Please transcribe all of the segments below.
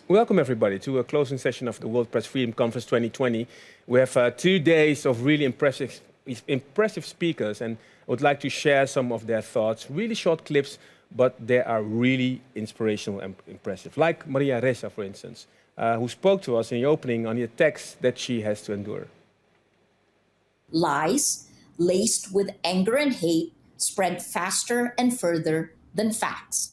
Welcome everybody to a closing session of the World Press Freedom Conference 2020. We have 2 days of really impressive speakers, and I would like to share some of their thoughts. Really short clips, but they are really inspirational and impressive. Like Maria Ressa, for instance, who spoke to us in the opening on the attacks that she has to endure. Lies, laced with anger and hate, spread faster and further than facts.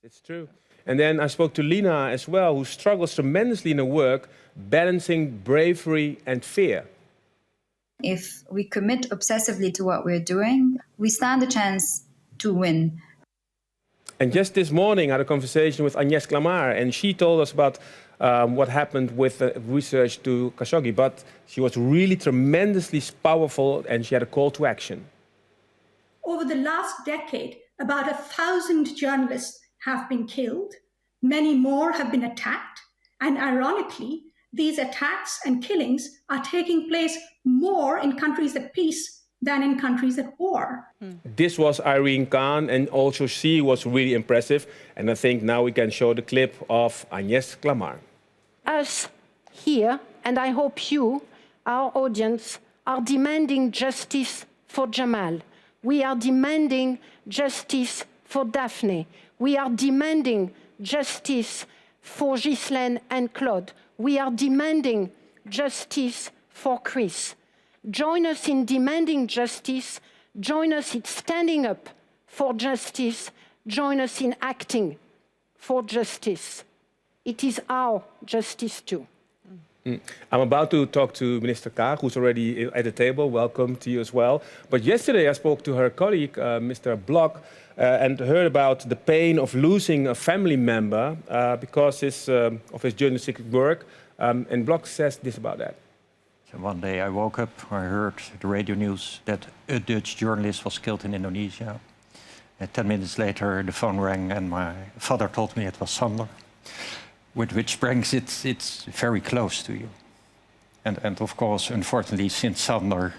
It's true. And then I spoke to Lina as well, who struggles tremendously in her work, balancing bravery and fear. If we commit obsessively to what we're doing, we stand a chance to win. And just this morning I had a conversation with Agnès Clamart, and she told us about what happened with research to Khashoggi, but she was really tremendously powerful and she had a call to action. Over the last decade, about 1,000 journalists have been killed, many more have been attacked, and ironically, these attacks and killings are taking place more in countries at peace than in countries at war. This was Irene Khan, and also she was really impressive, and I think now we can show the clip of Agnès Clamart. Us here, and I hope you, our audience, are demanding justice for Jamal. We are demanding justice for Daphne. We are demanding justice for Ghislaine and Claude. We are demanding justice for Chris. Join us in demanding justice. Join us in standing up for justice. Join us in acting for justice. It is our justice too. I'm about to talk to Minister Kaag, who's already at the table. Welcome to you as well. But yesterday I spoke to her colleague, Mr. Blok, and heard about the pain of losing a family member because of his journalistic work. And Blok says this about that. So one day I woke up, I heard the radio news that a Dutch journalist was killed in Indonesia. 10 minutes later the phone rang and my father told me it was Sander. With which brings it's very close to you. And of course, unfortunately, since Sander,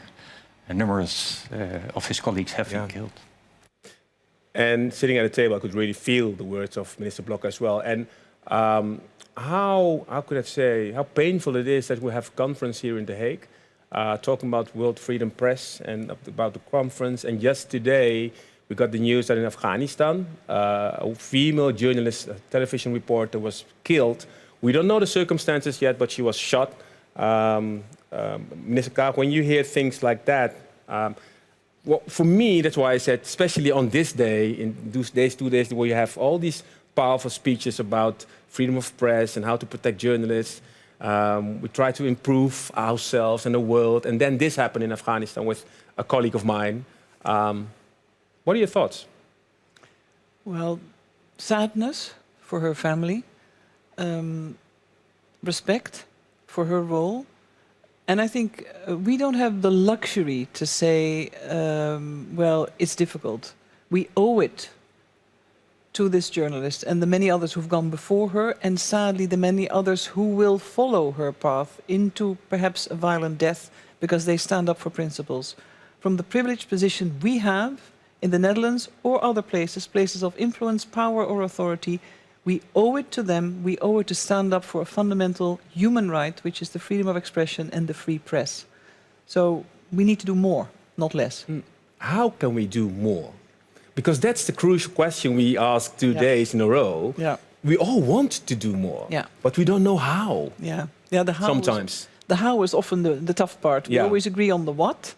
numerous of his colleagues have been killed. And sitting at the table, I could really feel the words of Minister Blok as well. And how could I say, how painful it is that we have a conference here in The Hague, talking about World Freedom Press and about the conference. And just today, we got the news that in Afghanistan, a female journalist, a television reporter, was killed. We don't know the circumstances yet, but she was shot. Minister Kaag, when you hear things like that, well, for me, that's why I said, especially on this day, in those days, 2 days, where you have all these powerful speeches about freedom of press and how to protect journalists. We try to improve ourselves and the world. And then this happened in Afghanistan with a colleague of mine. What are your thoughts? Well, sadness for her family, respect for her role. And I think we don't have the luxury to say, well, it's difficult. We owe it to this journalist and the many others who've gone before her, and sadly the many others who will follow her path into perhaps a violent death because they stand up for principles. From the privileged position we have in the Netherlands or other places, places of influence, power or authority, we owe it to them, we owe it to stand up for a fundamental human right, which is the freedom of expression and the free press. So we need to do more, not less. How can we do more? Because that's the crucial question we ask 2 days in a row. Yeah. We all want to do more, but we don't know how. Yeah, the how sometimes. The how is often the tough part. We always agree on the what,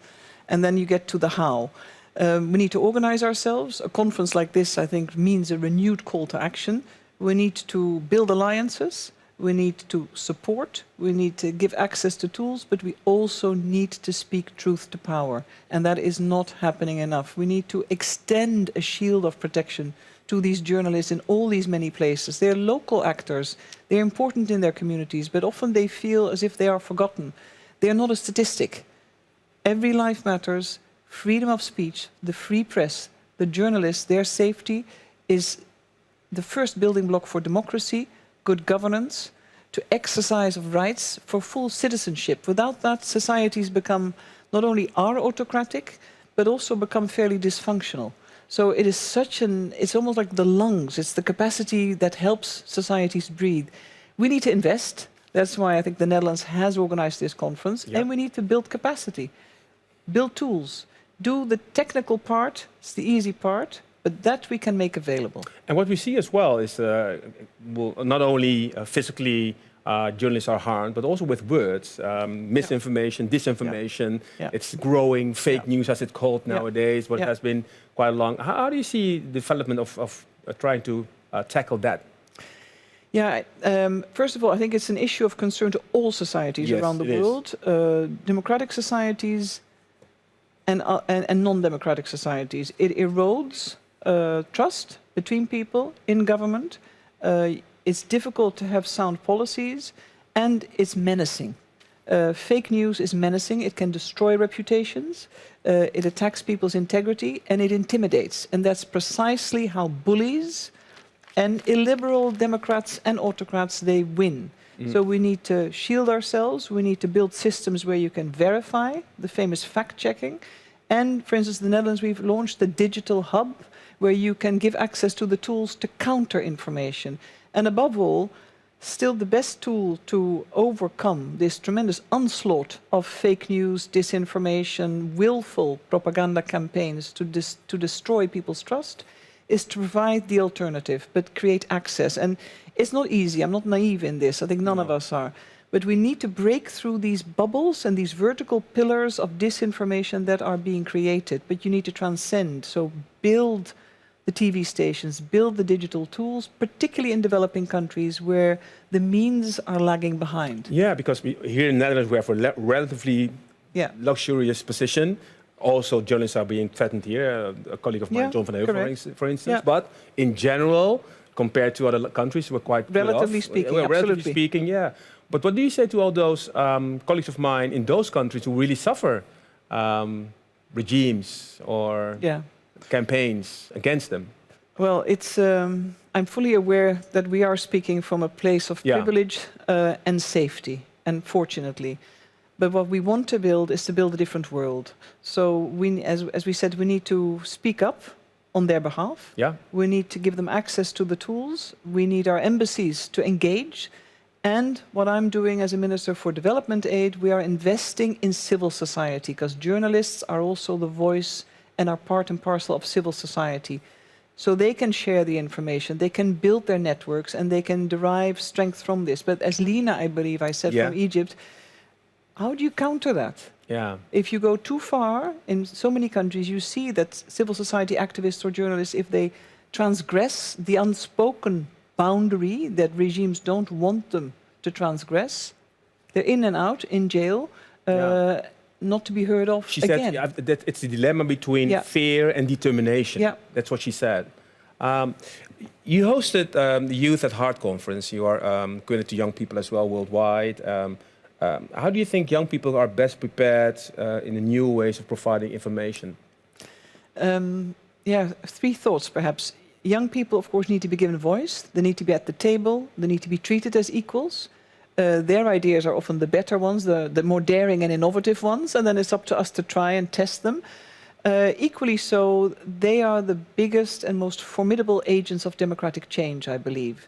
and then you get to the how. We need to organize ourselves. A conference like this, I think, means a renewed call to action. We need to build alliances. We need to support. We need to give access to tools, but we also need to speak truth to power. And that is not happening enough. We need to extend a shield of protection to these journalists in all these many places. They're local actors. They're important in their communities, but often they feel as if they are forgotten. They're not a statistic. Every life matters. Freedom of speech, the free press, the journalists, their safety is the first building block for democracy, good governance, to exercise of rights for full citizenship. Without that, societies become not only are autocratic, but also become fairly dysfunctional. So it is it's almost like the lungs, it's the capacity that helps societies breathe. We need to invest. That's why I think the Netherlands has organized this conference. Yeah. And we need to build capacity, build tools, do the technical part. It's the easy part, but that we can make available. And what we see as well is not only physically journalists are harmed, but also with words, misinformation, disinformation. Yeah. It's growing, fake news as it's called nowadays, but it has been quite long. How do you see the development of trying to tackle that? Yeah, first of all, I think it's an issue of concern to all societies around the world, democratic societies and non-democratic societies. It erodes trust between people in government. It's difficult to have sound policies, and it's menacing. Fake news is menacing. It can destroy reputations. It attacks people's integrity, and it intimidates. And that's precisely how bullies and illiberal democrats and autocrats, they win. So we need to shield ourselves. We need to build systems where you can verify, the famous fact-checking. And, for instance, the Netherlands, we've launched the digital hub, where you can give access to the tools to counter information. And above all, still the best tool to overcome this tremendous onslaught of fake news, disinformation, willful propaganda campaigns to destroy people's trust is to provide the alternative, but create access. And it's not easy. I'm not naive in this. I think none of us are. But we need to break through these bubbles and these vertical pillars of disinformation that are being created. But you need to transcend. So build the TV stations, build the digital tools, particularly in developing countries where the means are lagging behind. Yeah, because here in the Netherlands we have a relatively luxurious position. Also, journalists are being threatened here. A colleague of mine, John van Heuvel, for instance. But in general, compared to other countries, we're quite relatively speaking. Relatively speaking, yeah. But what do you say to all those colleagues of mine in those countries who really suffer regimes or campaigns against them? Well, it's. I'm fully aware that we are speaking from a place of privilege and safety, and fortunately. But what we want to build is to build a different world. So, as we said, we need to speak up on their behalf. Yeah. We need to give them access to the tools. We need our embassies to engage. And what I'm doing as a Minister for Development Aid, we are investing in civil society, because journalists are also the voice and are part and parcel of civil society. So they can share the information, they can build their networks, and they can derive strength from this. But as Lina, I believe I said, from Egypt, how do you counter that? Yeah. If you go too far, in so many countries, you see that civil society activists or journalists, if they transgress the unspoken boundary that regimes don't want them to transgress, they're in and out, in jail, not to be heard of again. She said that it's the dilemma between fear and determination. Yeah. That's what she said. You hosted the Youth at Heart conference. You are committed to young people as well worldwide. How do you think young people are best prepared in the new ways of providing information? Three thoughts perhaps. Young people, of course, need to be given a voice. They need to be at the table. They need to be treated as equals. Their ideas are often the better ones, the more daring and innovative ones, and then it's up to us to try and test them. Equally so, they are the biggest and most formidable agents of democratic change, I believe.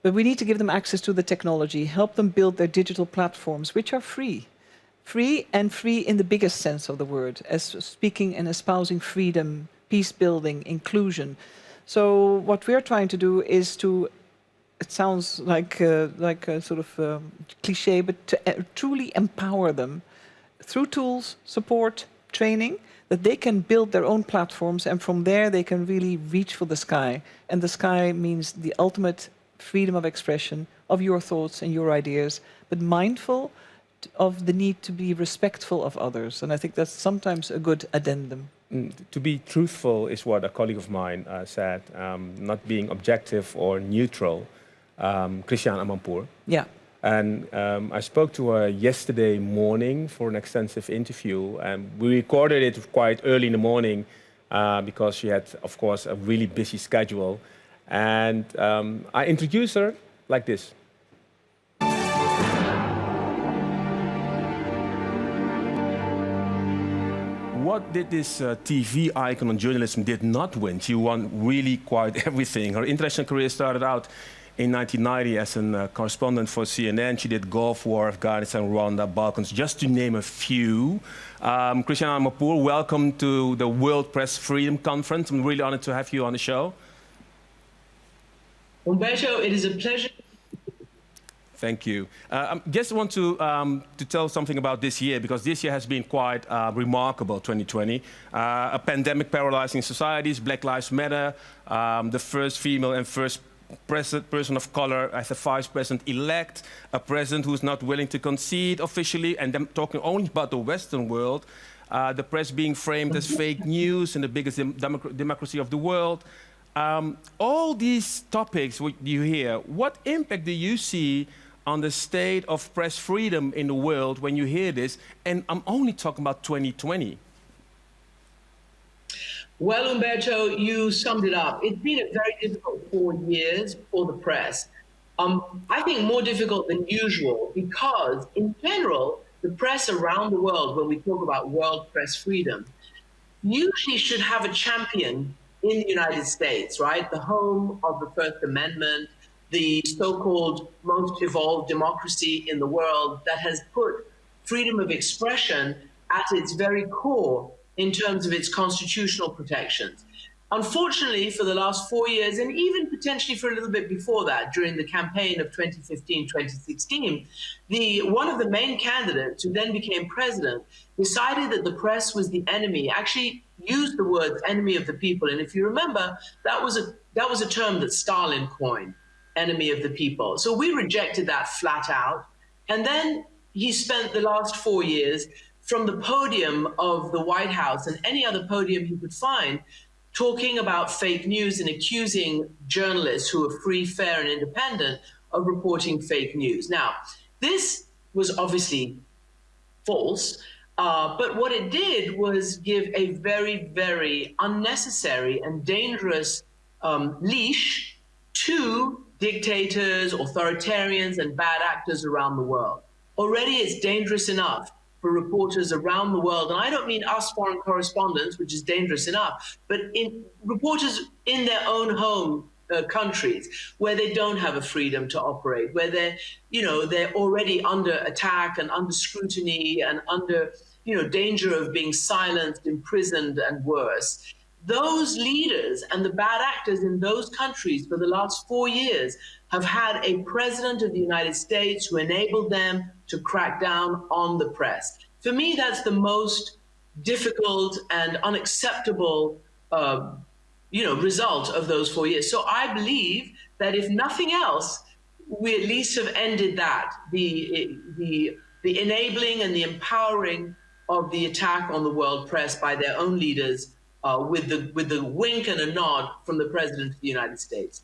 But we need to give them access to the technology, help them build their digital platforms, which are free. Free in the biggest sense of the word, as speaking and espousing freedom, peace building, inclusion. So what we're trying to do is to, it sounds like a sort of cliche, but to truly empower them through tools, support, training, that they can build their own platforms, and from there they can really reach for the sky. And the sky means the ultimate freedom of expression, of your thoughts and your ideas, but mindful of the need to be respectful of others. And I think that's sometimes a good addendum. To be truthful is what a colleague of mine said, not being objective or neutral. Christiane Amanpour. Yeah. And I spoke to her yesterday morning for an extensive interview, and we recorded it quite early in the morning because she had, of course, a really busy schedule. And I introduced her like this. What did this TV icon on journalism did not win? She won really quite everything. Her international career started out in 1990 as a correspondent for CNN. She did Gulf War, Afghanistan, Rwanda, Balkans, just to name a few. Christiane Amanpour, welcome to the World Press Freedom Conference. I'm really honored to have you on the show. Umberto, it is a pleasure. Thank you. I just want to tell something about this year, because this year has been quite remarkable, 2020. A pandemic paralyzing societies, Black Lives Matter, the first female and first person of color as a vice president-elect, a president who's not willing to concede officially, and them talking only about the Western world, the press being framed as fake news in the biggest democracy of the world. All these topics you hear, what impact do you see on the state of press freedom in the world when you hear this? And I'm only talking about 2020. Well, Umberto, you summed it up. It's been a very difficult 4 years for the press. I think more difficult than usual because, in general, the press around the world, when we talk about world press freedom, usually should have a champion in the United States, right? The home of the First Amendment, the so-called most evolved democracy in the world that has put freedom of expression at its very core in terms of its constitutional protections. Unfortunately, for the last 4 years, and even potentially for a little bit before that, during the campaign of 2015-2016, one of the main candidates who then became president decided that the press was the enemy, actually used the words enemy of the people. And if you remember, that was a term that Stalin coined, enemy of the people. So we rejected that flat out. And then he spent the last 4 years from the podium of the White House and any other podium he could find, talking about fake news and accusing journalists who are free, fair, and independent of reporting fake news. Now, this was obviously false, but what it did was give a very, very unnecessary and dangerous leash to dictators, authoritarians, and bad actors around the world. Already it's dangerous enough for reporters around the world, and I don't mean us foreign correspondents, which is dangerous enough, but in reporters in their own home countries where they don't have a freedom to operate, where they're already under attack and under scrutiny and under danger of being silenced, imprisoned, and worse. Those leaders and the bad actors in those countries for the last 4 years have had a president of the United States who enabled them to crack down on the press. For me, that's the most difficult and unacceptable result of those 4 years. So I believe that if nothing else, we at least have ended that, the enabling and the empowering of the attack on the world press by their own leaders, with the wink and a nod from the President of the United States.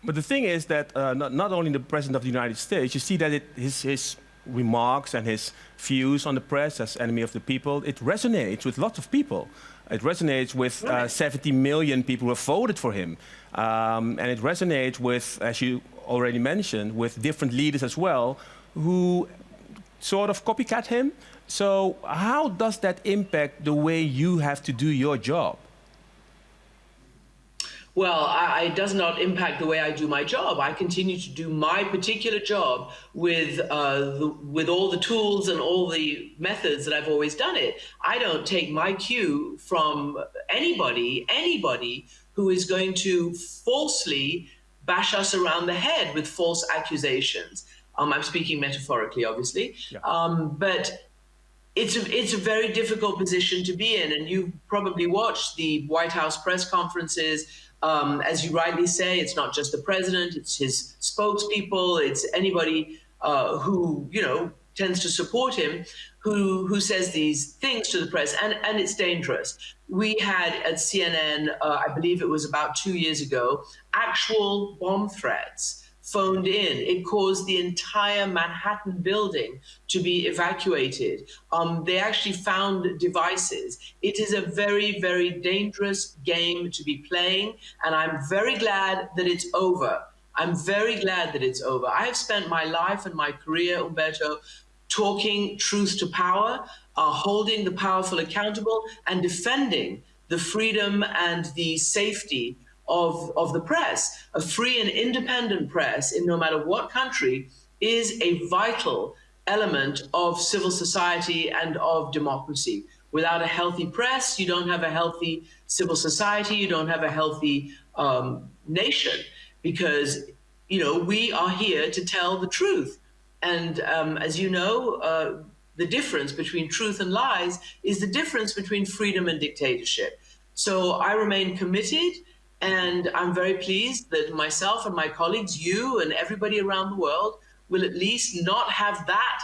But the thing is that not only the President of the United States, you see that his remarks and his views on the press as enemy of the people, it resonates with lots of people. It resonates with 70 million people who have voted for him. And it resonates with, as you already mentioned, with different leaders as well, who sort of copycat him. So how does that impact the way you have to do your job? Well, it does not impact the way I do my job. I continue to do my particular job with all the tools and all the methods that I've always done it. I don't take my cue from anybody who is going to falsely bash us around the head with false accusations. I'm speaking metaphorically, obviously, but it's a very difficult position to be in. And you've probably watched the White House press conferences. As you rightly say, it's not just the president, it's his spokespeople, it's anybody who, tends to support him, who says these things to the press, and it's dangerous. We had at CNN, I believe it was about 2 years ago, actual bomb threats phoned in. It caused the entire Manhattan building to be evacuated. They actually found devices. It is a very, very dangerous game to be playing, and I'm very glad that it's over. I'm very glad that it's over. I have spent my life and my career, Umberto, talking truth to power, holding the powerful accountable, and defending the freedom and the safety of the press. A free and independent press in no matter what country is a vital element of civil society and of democracy. Without a healthy press, you don't have a healthy civil society, you don't have a healthy nation, because, you know, we are here to tell the truth. And as you know, the difference between truth and lies is the difference between freedom and dictatorship. So I remain committed, and I'm very pleased that myself and my colleagues, you and everybody around the world, will at least not have that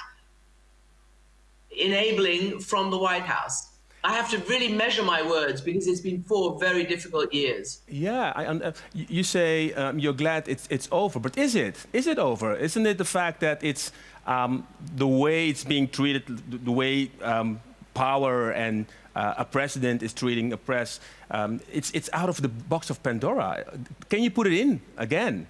enabling from the White House. I have to really measure my words because it's been 4 very difficult years. Yeah, you say you're glad it's over, but is it? Is it over? Isn't it the fact that it's the way it's being treated, the way power and a president is treating a press? It's out of the box of Pandora. Can you put it in again?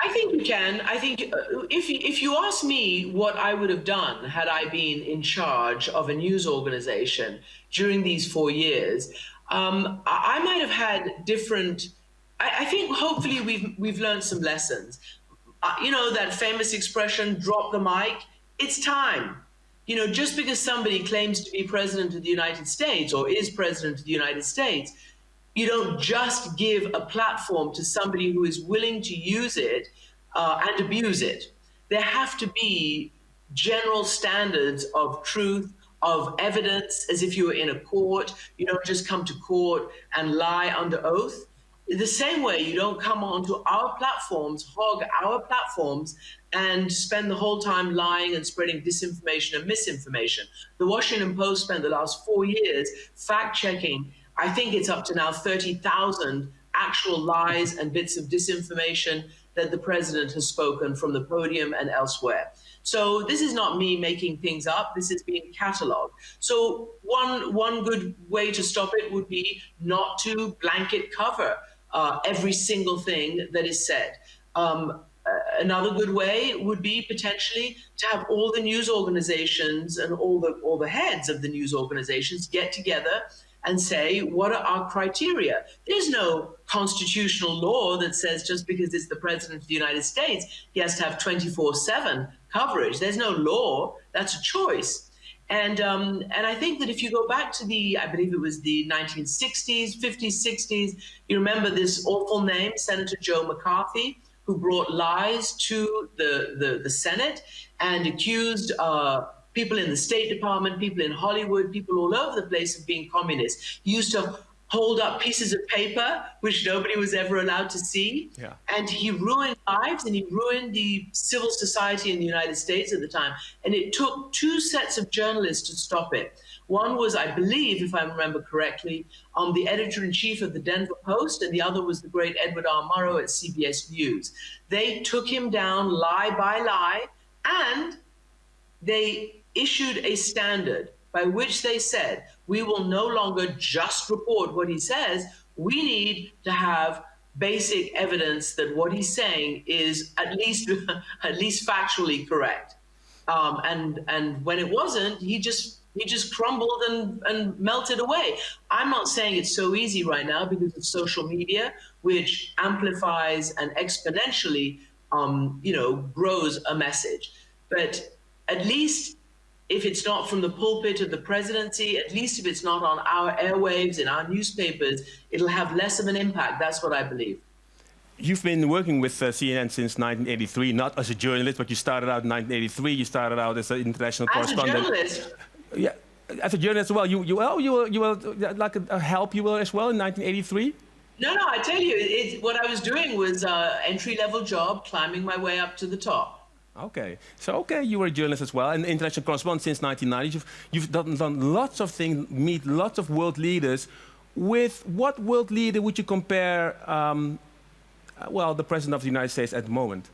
I think you can. I think if you ask me what I would have done had I been in charge of a news organization during these 4 years, I might have had different. I think hopefully we've learned some lessons. You know, that famous expression, "Drop the mic." It's time. You know, just because somebody claims to be president of the United States or is president of the United States, you don't just give a platform to somebody who is willing to use it and abuse it. There have to be general standards of truth, of evidence, as if you were in a court. You don't just come to court and lie under oath. The same way, you don't come onto our platforms, hog our platforms, and spend the whole time lying and spreading disinformation and misinformation. The Washington Post spent the last 4 years fact-checking. I think it's up to now 30,000 actual lies and bits of disinformation that the president has spoken from the podium and elsewhere. So this is not me making things up. This is being catalogued. So one good way to stop it would be not to blanket cover every single thing that is said. Another good way would be potentially to have all the news organizations and all the heads of the news organizations get together and say, what are our criteria? There's no constitutional law that says just because it's the president of the United States, he has to have 24/7 coverage. There's no law. That's a choice. And I think that if you go back to I believe it was the 1960s, 50s, 60s, you remember this awful name, Senator Joe McCarthy, who brought lies to the Senate and accused people in the State Department, people in Hollywood, people all over the place of being communists. He used to hold up pieces of paper, which nobody was ever allowed to see. Yeah. And he ruined lives, and he ruined the civil society in the United States at the time. And it took 2 sets of journalists to stop it. One was, I believe, if I remember correctly, the editor-in-chief of the Denver Post, and the other was the great Edward R. Murrow at CBS News. They took him down lie by lie, and they issued a standard by which they said, we will no longer just report what he says, we need to have basic evidence that what he's saying is at least factually correct. And when it wasn't, he just crumbled and melted away. I'm not saying it's so easy right now because of social media, which amplifies and exponentially, grows a message. But at least if it's not from the pulpit of the presidency, at least if it's not on our airwaves, in our newspapers, it'll have less of an impact. That's what I believe. You've been working with CNN since 1983, not as a journalist, but you started out in 1983. You started out as an international correspondent. As a journalist. Yeah, as a journalist as well. You were like a help. You were as well in 1983. No, I tell you, what I was doing was entry-level job, climbing my way up to the top. Okay, so you were a journalist as well, and international correspondent since 1990. You've done lots of things, meet lots of world leaders. With what world leader would you compare, the president of the United States at the moment?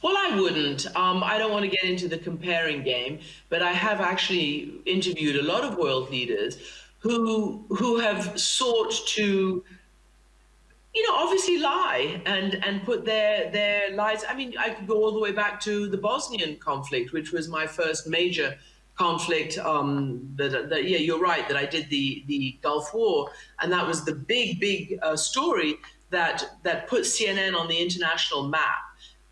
Well, I wouldn't. I don't want to get into the comparing game, but I have actually interviewed a lot of world leaders who have sought to, obviously lie and put their lives. I mean, I could go all the way back to the Bosnian conflict, which was my first major conflict. Yeah, you're right that I did the Gulf War, and that was the big story that put CNN on the international map.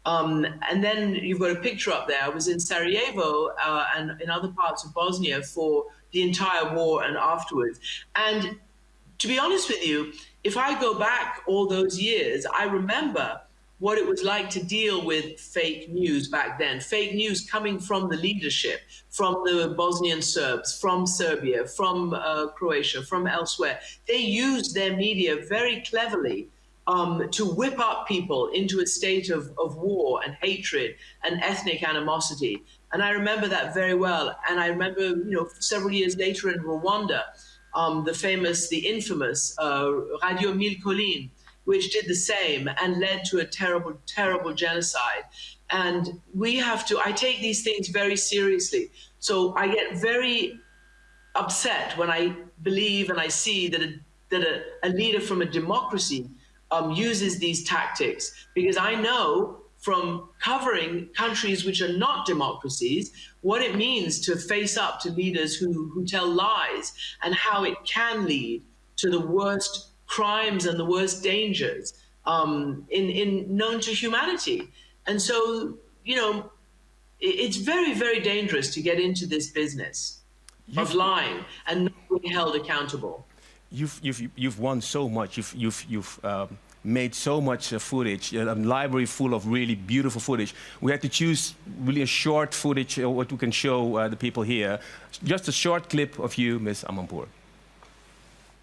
And then you've got a picture up there. I was in Sarajevo and in other parts of Bosnia for the entire war and afterwards. And to be honest with you, if I go back all those years, I remember what it was like to deal with fake news back then. Fake news coming from the leadership, from the Bosnian Serbs, from Serbia, from Croatia, from elsewhere. They used their media very cleverly to whip up people into a state of war and hatred and ethnic animosity. And I remember that very well. And I remember, several years later in Rwanda, the infamous Radio Mille Collines, which did the same and led to a terrible, terrible genocide. And I take these things very seriously. So I get very upset when I believe and I see that a leader from a democracy uses these tactics, because I know from covering countries which are not democracies what it means to face up to leaders who tell lies, and how it can lead to the worst crimes and the worst dangers known to humanity. And so, it's very, very dangerous to get into this business of lying and not being held accountable. You've won so much. You've made so much footage, a library full of really beautiful footage. We had to choose really a short footage, what we can show the people here. Just a short clip of you, Ms. Amanpour.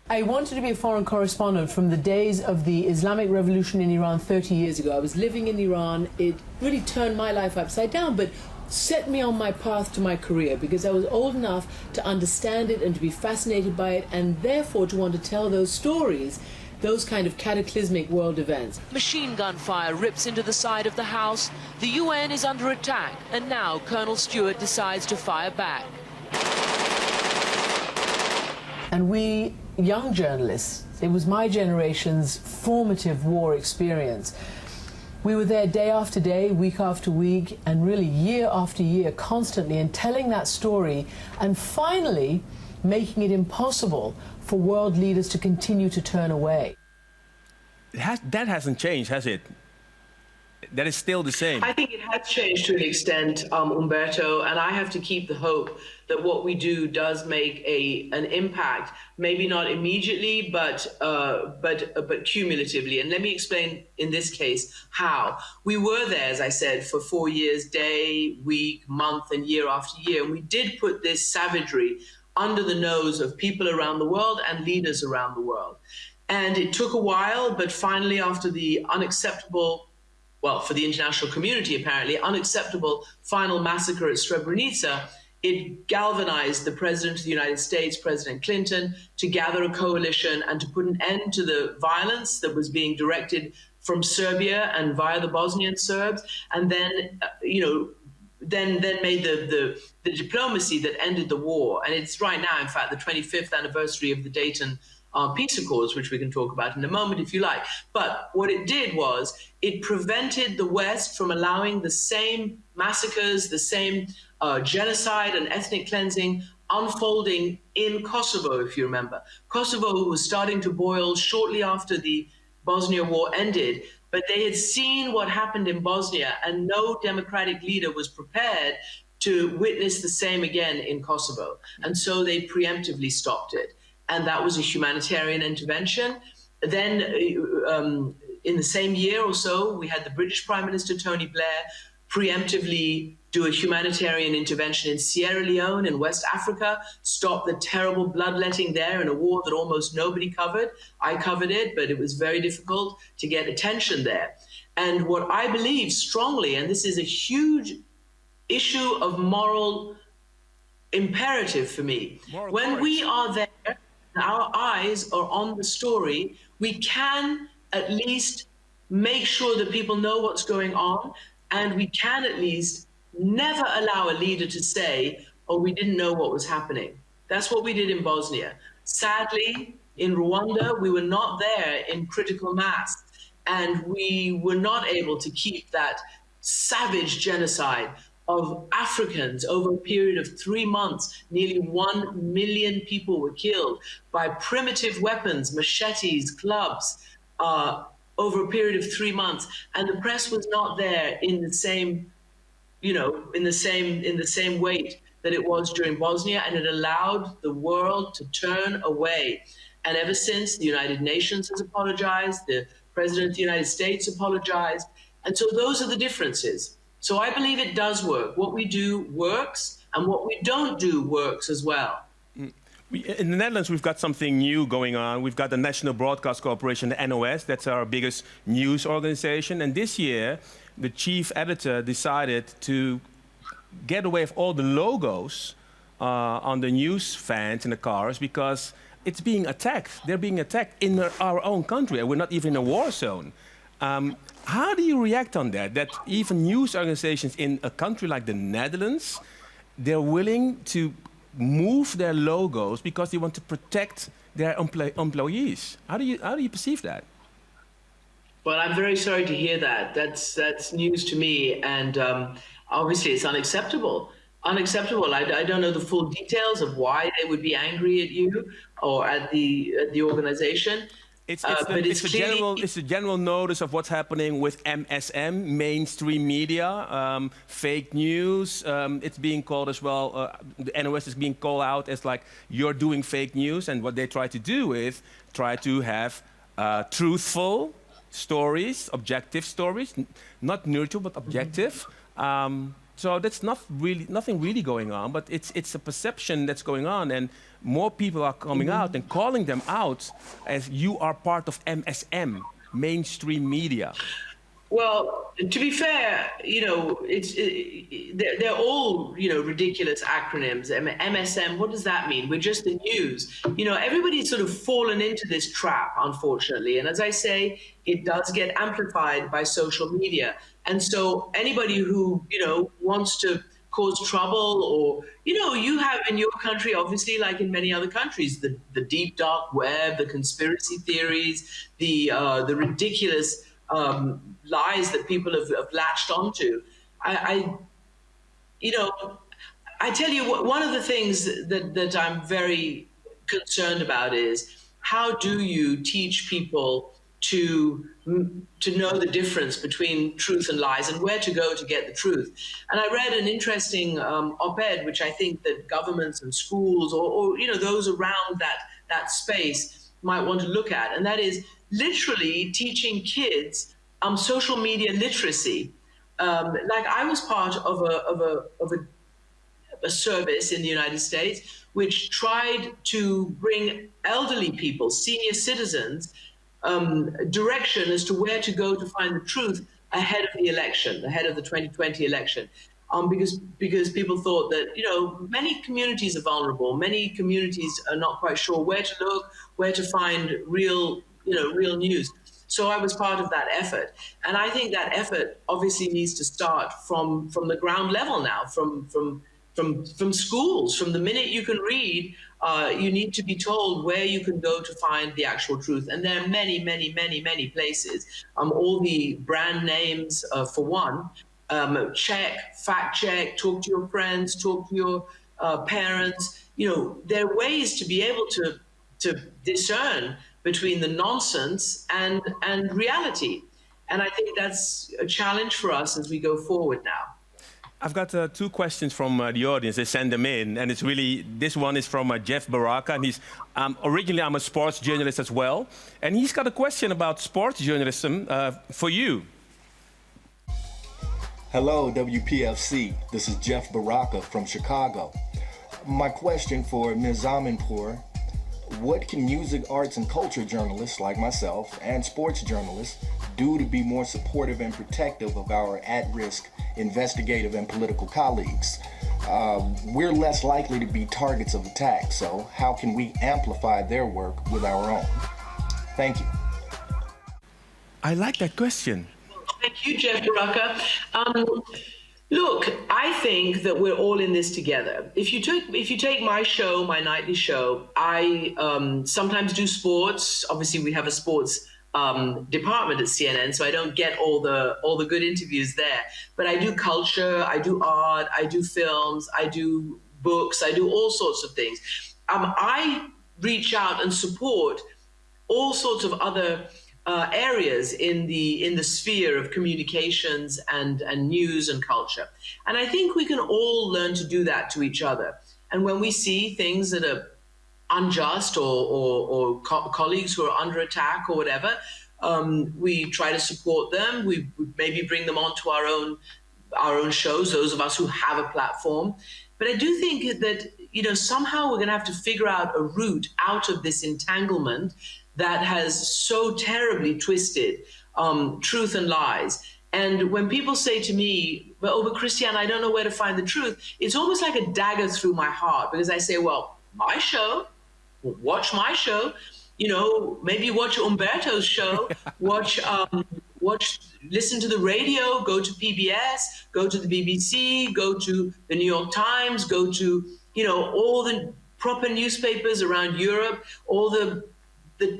I wanted to be a foreign correspondent from the days of the Islamic Revolution in Iran 30 years ago. I was living in Iran. It really turned my life upside down, but set me on my path to my career, because I was old enough to understand it and to be fascinated by it, and therefore to want to tell those stories, those kind of cataclysmic world events. Machine gun fire rips into the side of the house. The UN is under attack, and now Colonel Stewart decides to fire back. And we, young journalists, it was my generation's formative war experience. We were there day after day, week after week, and really year after year, constantly, and telling that story, and finally making it impossible for world leaders to continue to turn away. That hasn't changed, has it? That is still the same. I think it has changed to an extent, Umberto, and I have to keep the hope that what we do does make an impact, maybe not immediately, but cumulatively. And let me explain in this case how. We were there, as I said, for 4 years, day, week, month, and year after year, and we did put this savagery under the nose of people around the world and leaders around the world. And it took a while, but finally, after the unacceptable, well, for the international community apparently, unacceptable final massacre at Srebrenica, it galvanized the President of the United States, President Clinton, to gather a coalition and to put an end to the violence that was being directed from Serbia and via the Bosnian Serbs, and then, then made the diplomacy that ended the war. And it's right now, in fact, the 25th anniversary of the Dayton peace accords, which we can talk about in a moment if you like. But what it did was it prevented the West from allowing the same massacres, the same genocide and ethnic cleansing unfolding in Kosovo, if you remember. Kosovo was starting to boil shortly after the Bosnia war ended, but they had seen what happened in Bosnia, and no democratic leader was prepared to witness the same again in Kosovo. And so they preemptively stopped it. And that was a humanitarian intervention. Then in the same year or so, we had the British Prime Minister, Tony Blair, preemptively do a humanitarian intervention in Sierra Leone in West Africa, stop the terrible bloodletting there in a war that almost nobody covered. I covered it, but it was very difficult to get attention there. And what I believe strongly, and this is a huge issue of moral imperative for me, when we are there, our eyes are on the story, we can at least make sure that people know what's going on, and we can at least never allow a leader to say, oh, we didn't know what was happening. That's what we did in Bosnia. Sadly, in Rwanda, we were not there in critical mass, and we were not able to keep that savage genocide of Africans over a period of 3 months. Nearly 1 million people were killed by primitive weapons, machetes, clubs, over a period of 3 months. And the press was not there in the same, in the same weight that it was during Bosnia, and it allowed the world to turn away. And ever since, the United Nations has apologized, the President of the United States apologized. And so those are the differences. So I believe it does work. What we do works, and what we don't do works as well. In the Netherlands, we've got something new going on. We've got the National Broadcast Corporation, the NOS. That's our biggest news organization. And this year, the chief editor decided to get away with all the logos on the news vans in the cars because it's being attacked. They're being attacked in our own country, and we're not even in a war zone. How do you react on that? That even news organizations in a country like the Netherlands, they're willing to move their logos because they want to protect their employees. How do you perceive that? Well, I'm very sorry to hear that. That's news to me, and obviously it's unacceptable. Unacceptable. I don't know the full details of why they would be angry at you or at the organization. It's a general notice of what's happening with MSM, mainstream media, fake news. It's being called as well, the NOS is being called out as like, you're doing fake news. And what they try to do is try to have truthful stories, objective stories, not neutral, but objective. So that's nothing really going on, but it's a perception that's going on, and more people are coming out and calling them out as you are part of MSM, mainstream media. Well, to be fair, they're all ridiculous acronyms. MSM, what does that mean? We're just the news. Everybody's sort of fallen into this trap, unfortunately. And as I say, it does get amplified by social media. And so anybody who wants to cause trouble, or you have in your country, obviously, like in many other countries, the deep dark web, the conspiracy theories, the ridiculous lies that people have latched onto. I tell you, one of the things that I'm very concerned about is how do you teach people to know the difference between truth and lies and where to go to get the truth. And I read an interesting op-ed, which I think that governments and schools or those around that space might want to look at, and that is literally teaching kids social media literacy. Like I was part of a service in the United States which tried to bring elderly people, senior citizens, direction as to where to go to find the truth ahead of the election, ahead of the 2020 election. Because people thought that, many communities are vulnerable. Many communities are not quite sure where to look, where to find real news. So I was part of that effort. And I think that effort obviously needs to start from the ground level now, from schools. From the minute you can read, you need to be told where you can go to find the actual truth. And there are many, many, many, many places. All the brand names, for one, fact check, talk to your friends, talk to your parents. There are ways to be able to discern between the nonsense and reality. And I think that's a challenge for us as we go forward now. I've got two questions from the audience. They send them in, and this one is from Jeff Baraka, and he's originally I'm a sports journalist as well, and he's got a question about sports journalism for you. Hello, WPFC. This is Jeff Baraka from Chicago. My question for Ms. Amanpour: what can music, arts, and culture journalists like myself and sports journalists do to be more supportive and protective of our at-risk investigative and political colleagues? We're less likely to be targets of attack, so how can we amplify their work with our own? Thank you. I like that question. Thank you, Jeff Baraka. Look, I think that we're all in this together. If you take my show, my nightly show, I sometimes do sports. Obviously, we have a sports department at CNN, so I don't get all the good interviews there. But I do culture, I do art, I do films, I do books, I do all sorts of things. I reach out and support all sorts of other areas in the sphere of communications and news and culture. And I think we can all learn to do that to each other. And when we see things that are unjust or colleagues who are under attack or whatever, we try to support them. We maybe bring them onto our own shows, those of us who have a platform. But I do think that, you know, somehow we're going to have to figure out a route out of this entanglement that has so terribly twisted truth and lies. And when people say to me, well, but Christiane, I don't know where to find the truth, it's almost like a dagger through my heart, because I say, well, my show, watch my show, you know, maybe watch Umberto's show, listen to the radio, go to PBS, go to the BBC, go to the New York Times, go to, you know, all the proper newspapers around Europe, all the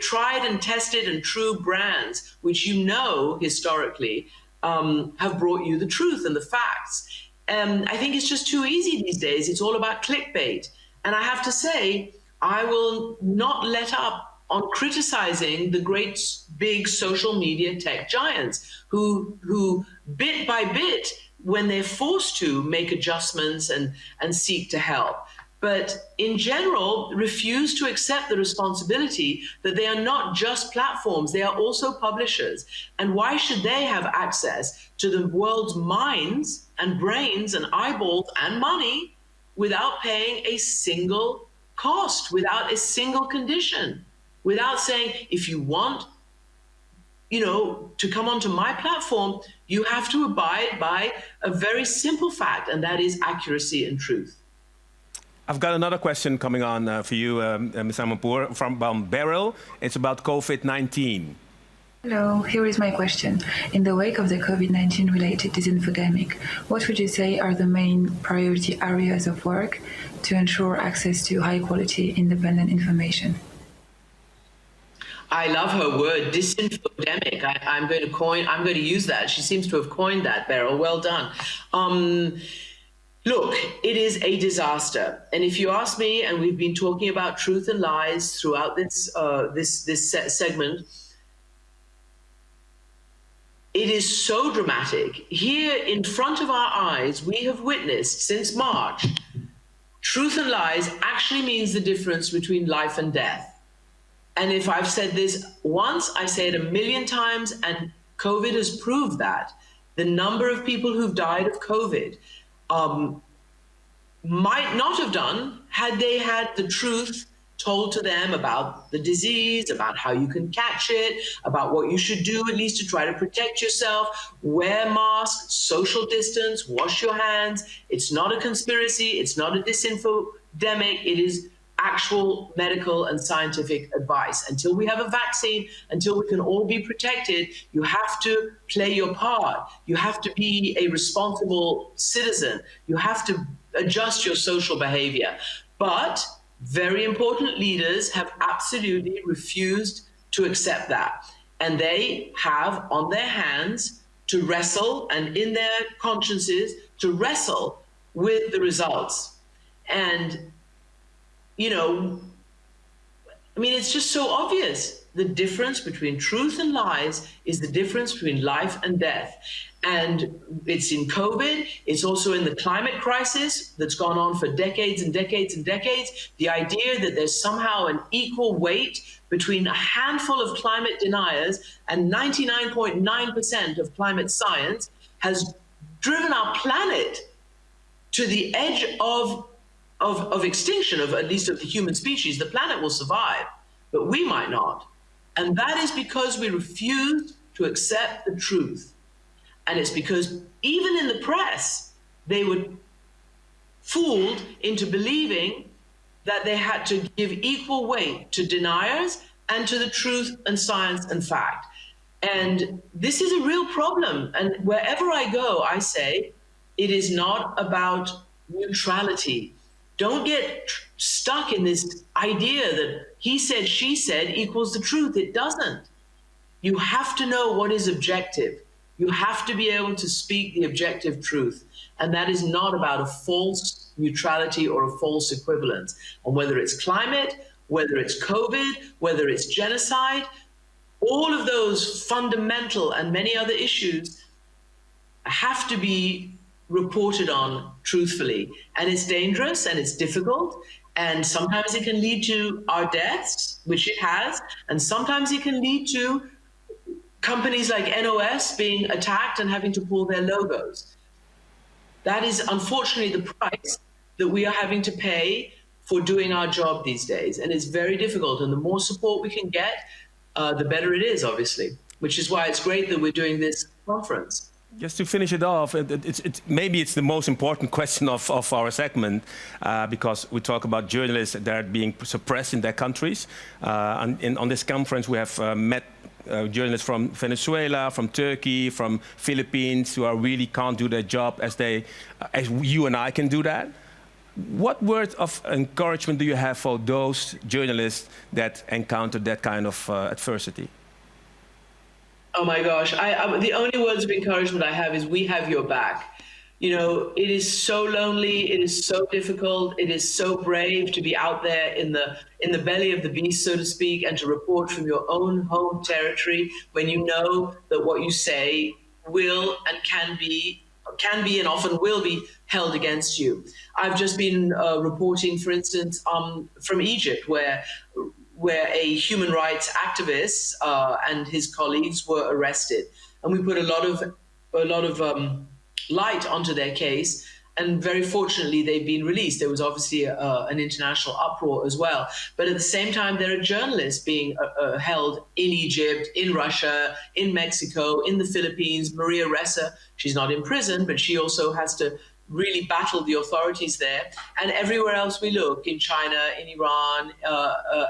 tried and tested and true brands, which you know historically have brought you the truth and the facts. I think it's just too easy these days. It's all about clickbait. And I have to say, I will not let up on criticizing the great big social media tech giants who bit by bit, when they're forced to, make adjustments and seek to help. But in general, refuse to accept the responsibility that they are not just platforms, they are also publishers. And why should they have access to the world's minds and brains and eyeballs and money without paying a single cost, without a single condition, without saying, if you want, you know, to come onto my platform, you have to abide by a very simple fact, and that is accuracy and truth. I've got another question coming on for you, Ms. Amanpour, from Beryl. It's about COVID-19. Hello, here is my question. In the wake of the COVID-19 related disinfodemic, what would you say are the main priority areas of work to ensure access to high quality independent information? I love her word, disinfodemic. I'm going to use that. She seems to have coined that, Beryl. Well done. Look, it is a disaster. And if you ask me, and we've been talking about truth and lies throughout this segment, it is so dramatic. Here in front of our eyes, we have witnessed since March, truth and lies actually means the difference between life and death. And if I've said this once, I say it 1,000,000 times, and COVID has proved that. The number of people who've died of COVID might not have done had they had the truth told to them about the disease, about how you can catch it, about what you should do at least to try to protect yourself, wear masks, social distance, wash your hands. It's not a conspiracy, it's not a disinfodemic, it is actual medical and scientific advice. Until we have a vaccine, until we can all be protected, you have to play your part. You have to be a responsible citizen. You have to adjust your social behavior. But very important leaders have absolutely refused to accept that. And they have on their hands to wrestle, and in their consciences to wrestle with the results. And you know, I mean, it's just so obvious. The difference between truth and lies is the difference between life and death. And it's in COVID. It's also in the climate crisis that's gone on for decades and decades and decades. The idea that there's somehow an equal weight between a handful of climate deniers and 99.9% of climate science has driven our planet to the edge of extinction, of at least of the human species. The planet will survive, but we might not. And that is because we refuse to accept the truth. And it's because even in the press, they were fooled into believing that they had to give equal weight to deniers and to the truth and science and fact. And this is a real problem. And wherever I go, I say, it is not about neutrality. Don't get stuck in this idea that he said, she said equals the truth. It doesn't. You have to know what is objective. You have to be able to speak the objective truth. And that is not about a false neutrality or a false equivalence. And whether it's climate, whether it's COVID, whether it's genocide, all of those fundamental and many other issues have to be reported on truthfully. And it's dangerous and it's difficult. And sometimes it can lead to our deaths, which it has. And sometimes it can lead to companies like NOS being attacked and having to pull their logos. That is unfortunately the price that we are having to pay for doing our job these days. And it's very difficult. And the more support we can get, the better it is, obviously, which is why it's great that we're doing this conference. Just to finish it off, maybe it's the most important question of our segment, because we talk about journalists that are being suppressed in their countries. And on this conference, we have met journalists from Venezuela, from Turkey, from Philippines, who are really can't do their job as you and I can do that. What words of encouragement do you have for those journalists that encounter that kind of adversity? Oh my gosh, the only words of encouragement I have is we have your back. You know, it is so lonely, it is so difficult, it is so brave to be out there in the belly of the beast, so to speak, and to report from your own home territory when you know that what you say will and can be and often will be held against you. I've just been reporting, for instance, from Egypt, where a human rights activist and his colleagues were arrested, and we put a lot of light onto their case. And very fortunately, they've been released. There was obviously an international uproar as well. But at the same time, there are journalists being held in Egypt, in Russia, in Mexico, in the Philippines. Maria Ressa, she's not in prison, but she also has to really battle the authorities there. And everywhere else we look, in China, in Iran,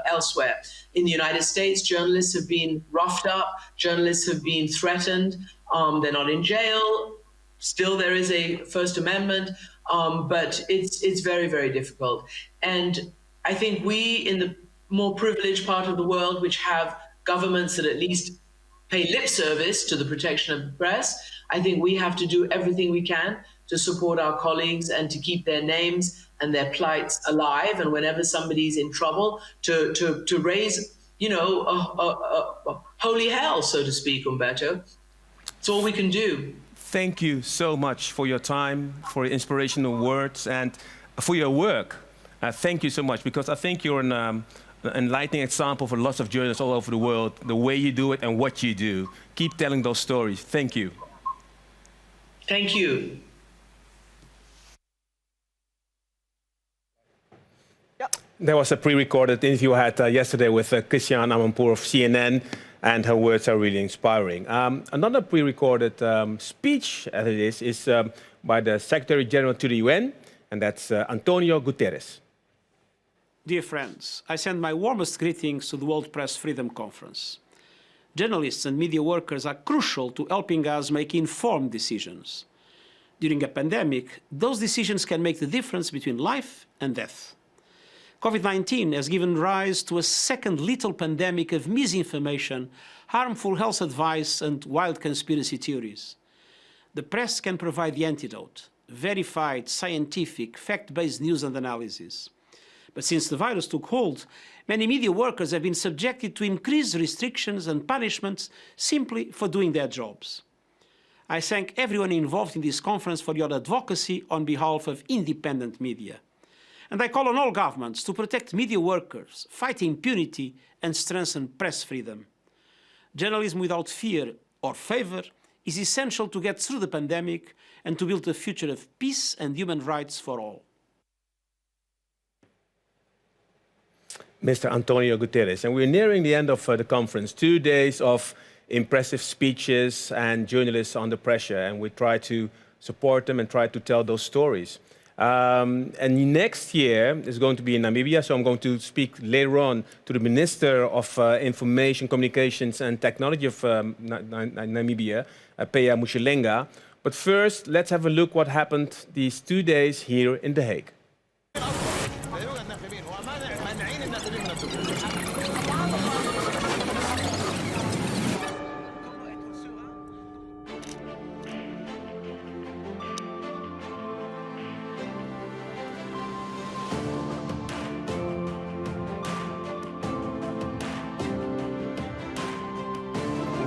elsewhere. In the United States, journalists have been roughed up. Journalists have been threatened. They're not in jail. Still, there is a First Amendment, but it's very, very difficult. And I think we, in the more privileged part of the world, which have governments that at least pay lip service to the protection of the press, I think we have to do everything we can to support our colleagues and to keep their names and their plights alive. And whenever somebody's in trouble, to raise, you know, a holy hell, so to speak, Umberto. It's all we can do. Thank you so much for your time, for your inspirational words, and for your work. Thank you so much, because I think you're an enlightening example for lots of journalists all over the world, the way you do it and what you do. Keep telling those stories. Thank you. Thank you. There was a pre-recorded interview I had yesterday with Christiane Amanpour of CNN, and her words are really inspiring. Another pre-recorded speech, as it is by the Secretary General to the UN, and that's Antonio Gutierrez. Dear friends, I send my warmest greetings to the World Press Freedom Conference. Journalists and media workers are crucial to helping us make informed decisions. During a pandemic, those decisions can make the difference between life and death. COVID-19 has given rise to a second lethal pandemic of misinformation, harmful health advice, and wild conspiracy theories. The press can provide the antidote, verified, scientific, fact-based news and analysis. But since the virus took hold, many media workers have been subjected to increased restrictions and punishments simply for doing their jobs. I thank everyone involved in this conference for your advocacy on behalf of independent media. And I call on all governments to protect media workers, fight impunity, and strengthen press freedom. Journalism without fear or favour is essential to get through the pandemic and to build a future of peace and human rights for all. Mr. Antonio Gutierrez, and we're nearing the end of the conference. 2 days of impressive speeches and journalists under pressure, and we try to support them and try to tell those stories. And next year is going to be in Namibia, so I'm going to speak later on to the Minister of Information, Communications and Technology of Namibia, Peya Mushilenga. But first, let's have a look what happened these 2 days here in The Hague.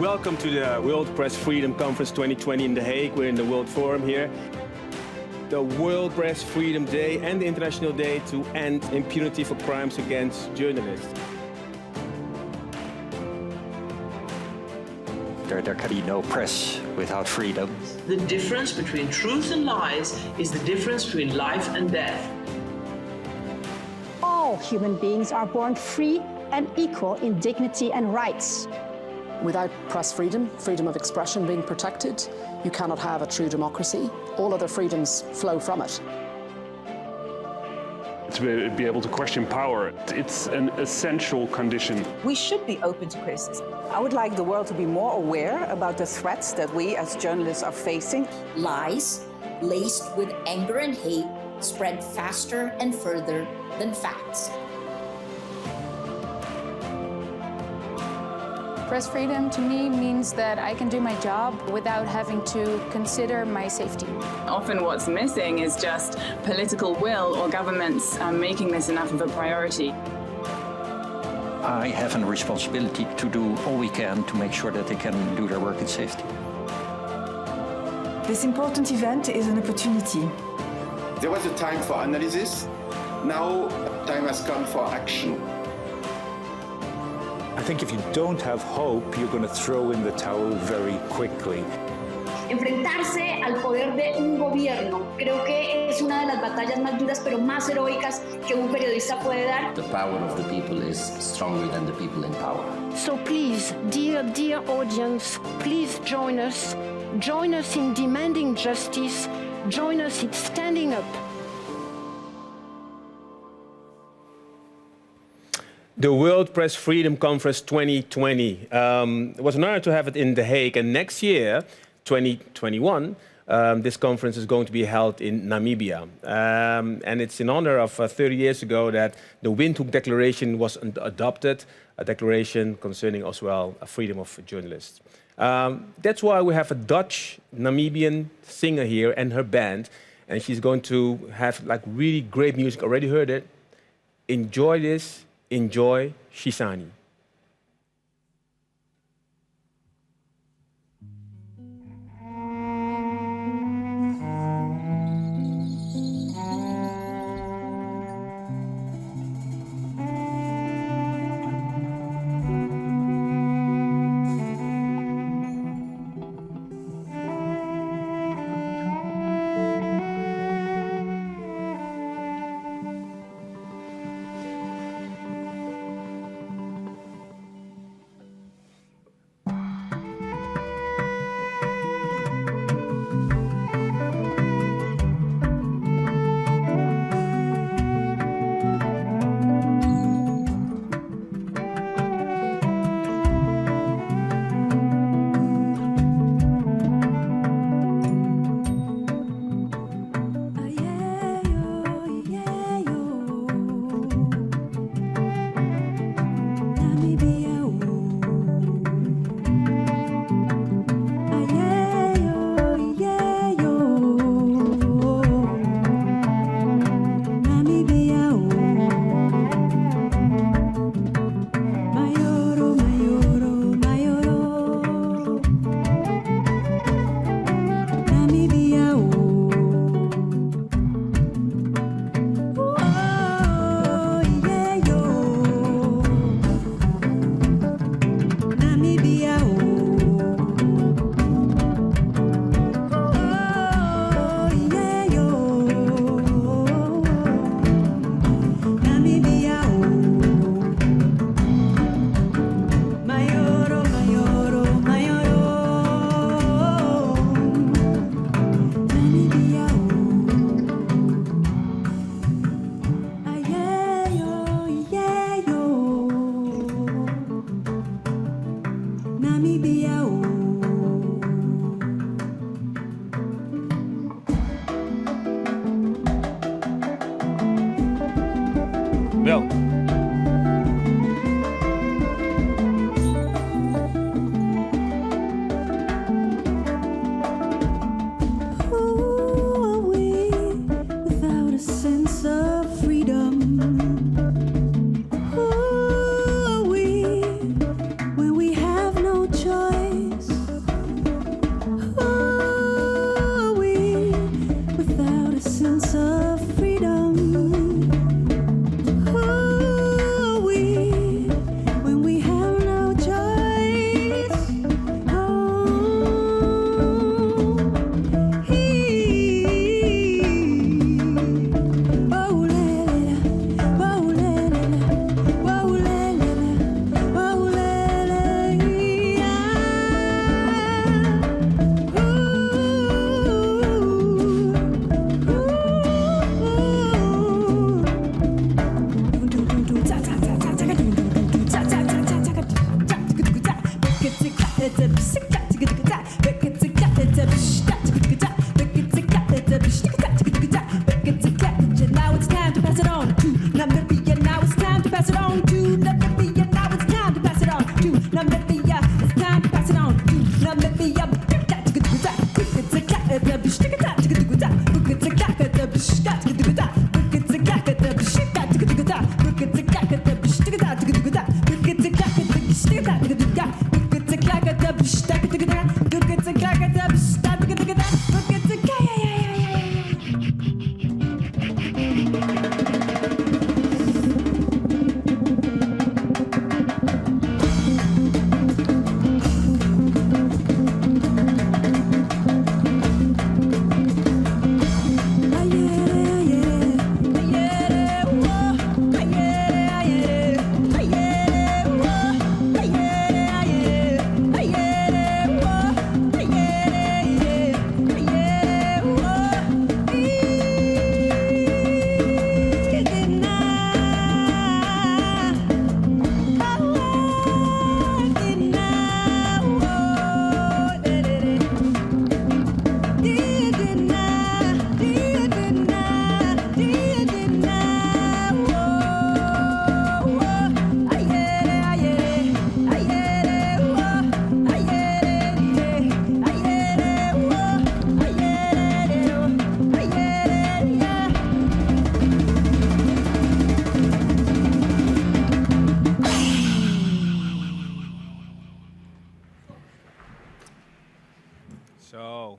Welcome to the World Press Freedom Conference 2020 in The Hague. We're in the World Forum here. The World Press Freedom Day and the International Day to end impunity for crimes against journalists. There can be no press without freedom. The difference between truth and lies is the difference between life and death. All human beings are born free and equal in dignity and rights. Without press freedom, freedom of expression being protected, you cannot have a true democracy. All other freedoms flow from it. To be able to question power, it's an essential condition. We should be open to criticism. I would like the world to be more aware about the threats that we as journalists are facing. Lies, laced with anger and hate, spread faster and further than facts. Press freedom to me means that I can do my job without having to consider my safety. Often what's missing is just political will or governments making this enough of a priority. I have a responsibility to do all we can to make sure that they can do their work in safety. This important event is an opportunity. There was a time for analysis. Now time has come for action. I think if you don't have hope, you're going to throw in the towel very quickly. Enfrentarse al poder de un gobierno creo que es una de las batallas más duras pero más heroicas que un periodista puede dar. The power of the people is stronger than the people in power. So please, dear audience, please join us. Join us in demanding justice. Join us in standing up. The World Press Freedom Conference 2020. It was an honor to have it in The Hague. And next year, 2021, this conference is going to be held in Namibia. And it's in honor of 30 years ago that the Windhoek Declaration was adopted, a declaration concerning as well freedom of journalists. That's why we have a Dutch-Namibian singer here and her band. And she's going to have like really great music. Already heard it. Enjoy this. Enjoy Shisani. Now it's time to pass it on to Namibia. Now it's time to pass it on to Namibia. Now it's time to pass it on to Namibia. It's time to pass it on to Namibia. So,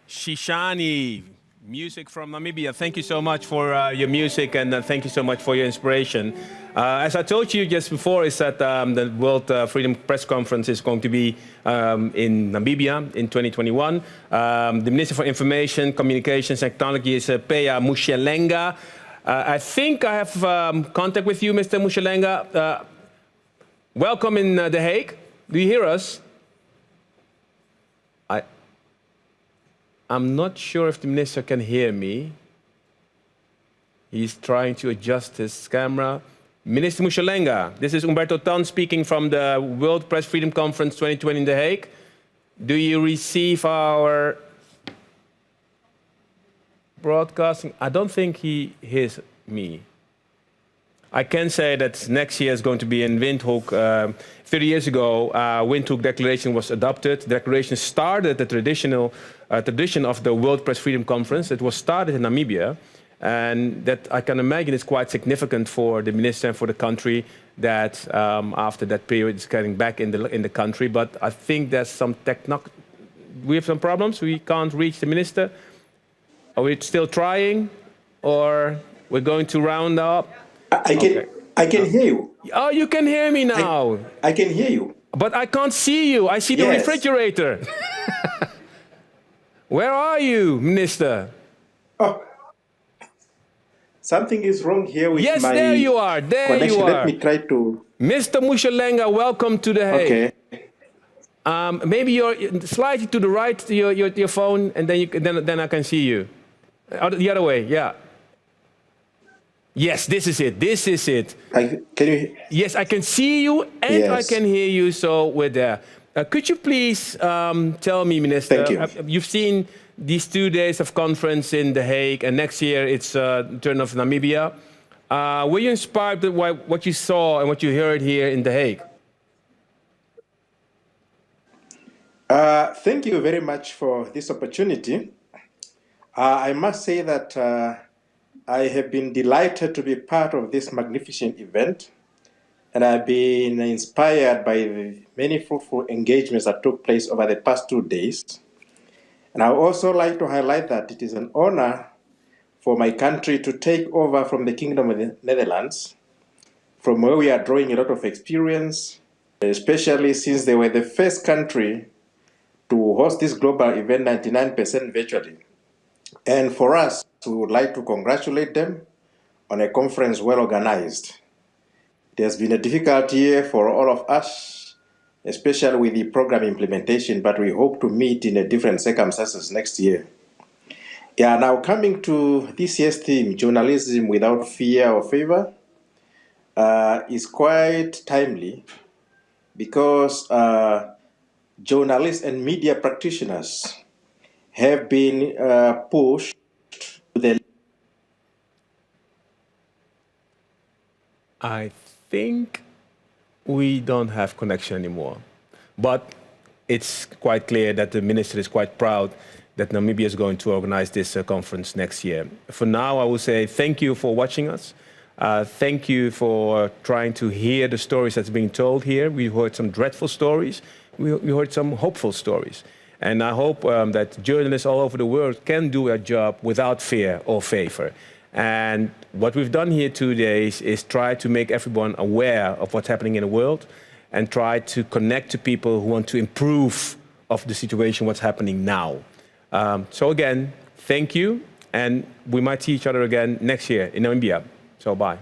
Shishani, music from Namibia. Thank you so much for your music, and thank you so much for your inspiration. As I told you just before, is that the World Freedom Press Conference is going to be in Namibia in 2021. The Minister for Information, Communications and Technology is Peya Mushelenga. I think I have contact with you, Mr. Mushelenga. Welcome in The Hague. Do you hear us? I'm not sure if the minister can hear me. He's trying to adjust his camera. Minister Mushelenga, this is Umberto Tan speaking from the World Press Freedom Conference 2020 in The Hague. Do you receive our broadcasting? I don't think he hears me. I can say that next year is going to be in Windhoek. 30 years ago, Windhoek Declaration was adopted. The declaration started the tradition of the World Press Freedom Conference. It was started in Namibia, and that I can imagine is quite significant for the minister and for the country that after that period is getting back in the country. But I think there's some we have some problems. We can't reach the minister. Are we still trying, or we're going to round up? I can hear you. Oh, you can hear me now. I can hear you. But I can't see you. I see the refrigerator. Where are you, Minister? Oh, something is wrong here with yes, my there you are. There connection. you are. Let me try to. Mr. Mushelenga, welcome to The Hague. Okay. Maybe you're slightly to the right, your phone, and then I can see you. The other way, yeah. Yes, this is it. This is it. Can you? Yes, I can see you and yes. I can hear you, so we're there. Could you please tell me, Minister, Thank you. You've seen these 2 days of conference in The Hague, and next year it's turn of Namibia. Were you inspired by what you saw and what you heard here in The Hague? Thank you very much for this opportunity. I must say that I have been delighted to be part of this magnificent event, and I've been inspired by the many fruitful engagements that took place over the past 2 days. And I would also like to highlight that it is an honor for my country to take over from the Kingdom of the Netherlands, from where we are drawing a lot of experience, especially since they were the first country to host this global event 99% virtually. And for us, we would like to congratulate them on a conference well organized. It has been a difficult year for all of us, especially with the program implementation, but we hope to meet in a different circumstances next year. Yeah, now coming to this year's theme, journalism without fear or favor, is quite timely because journalists and media practitioners have been pushed to the... I think we don't have connection anymore. But it's quite clear that the minister is quite proud that Namibia is going to organize this conference next year. For now, I will say thank you for watching us. Thank you for trying to hear the stories that's being told here. We heard some dreadful stories. We heard some hopeful stories. And I hope that journalists all over the world can do their job without fear or favor. And what we've done here today is try to make everyone aware of what's happening in the world and try to connect to people who want to improve of the situation, what's happening now. So again, thank you. And we might see each other again next year in Namibia. So bye.